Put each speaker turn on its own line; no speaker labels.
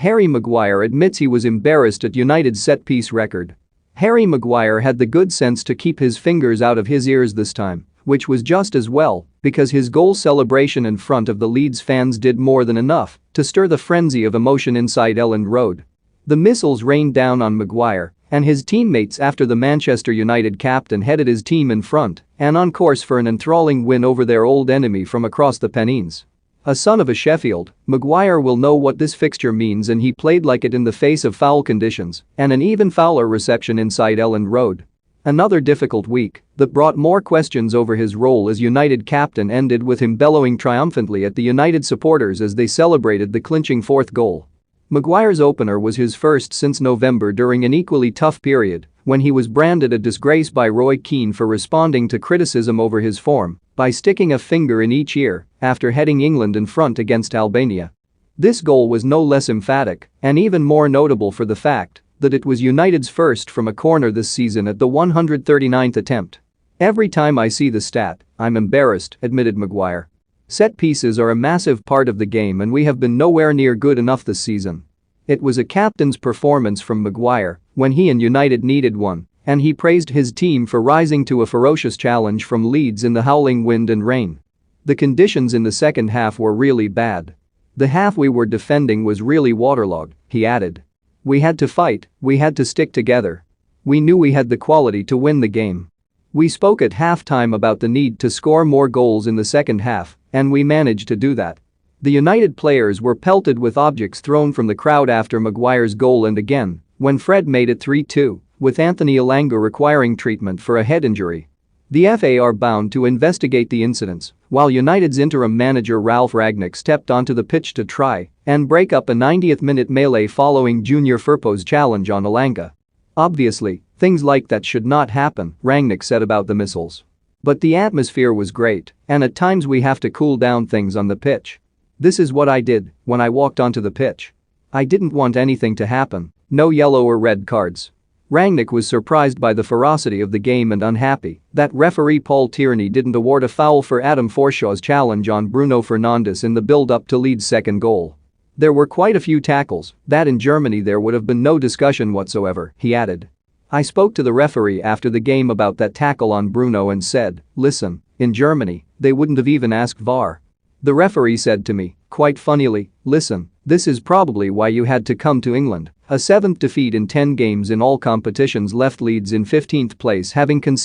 Harry Maguire admits he was embarrassed at United's set-piece record. Harry Maguire had the good sense to keep his fingers out of his ears this time, which was just as well, because his goal celebration in front of the Leeds fans did more than enough to stir the frenzy of emotion inside Elland Road. The missiles rained down on Maguire and his teammates after the Manchester United captain headed his team in front and on course for an enthralling win over their old enemy from across the Pennines. A son of a Sheffield, Maguire will know what this fixture means, and he played like it in the face of foul conditions and an even fouler reception inside Elland Road. Another difficult week that brought more questions over his role as United captain ended with him bellowing triumphantly at the United supporters as they celebrated the clinching fourth goal. Maguire's opener was his first since November during an equally tough period when he was branded a disgrace by Roy Keane for responding to criticism over his form by sticking a finger in each ear after heading England in front against Albania. This goal was no less emphatic and even more notable for the fact that it was United's first from a corner this season at the 139th attempt. "Every time I see the stat, I'm embarrassed," admitted Maguire. "Set pieces are a massive part of the game and we have been nowhere near good enough this season." It was a captain's performance from Maguire when he and United needed one, and he praised his team for rising to a ferocious challenge from Leeds in the howling wind and rain. "The conditions in the second half were really bad. The half we were defending was really waterlogged," he added. "We had to fight, we had to stick together. We knew we had the quality to win the game. We spoke at halftime about the need to score more goals in the second half, and we managed to do that." The United players were pelted with objects thrown from the crowd after Maguire's goal and again when Fred made it 3-2, with Anthony Elanga requiring treatment for a head injury. The FA are bound to investigate the incidents, while United's interim manager Ralph Rangnick stepped onto the pitch to try and break up a 90th-minute melee following Junior Firpo's challenge on Elanga. "Obviously, things like that should not happen," Rangnick said about the missiles. "But the atmosphere was great, and at times we have to cool down things on the pitch. This is what I did when I walked onto the pitch. I didn't want anything to happen, no yellow or red cards." Rangnick was surprised by the ferocity of the game and unhappy that referee Paul Tierney didn't award a foul for Adam Forshaw's challenge on Bruno Fernandes in the build-up to Leeds' second goal. "There were quite a few tackles that in Germany there would have been no discussion whatsoever," he added. "I spoke to the referee after the game about that tackle on Bruno and said, listen, in Germany, they wouldn't have even asked VAR. The referee said to me, quite funnily, listen, this is probably why you had to come to England." A 7th defeat in 10 games in all competitions left Leeds in 15th place, having conceded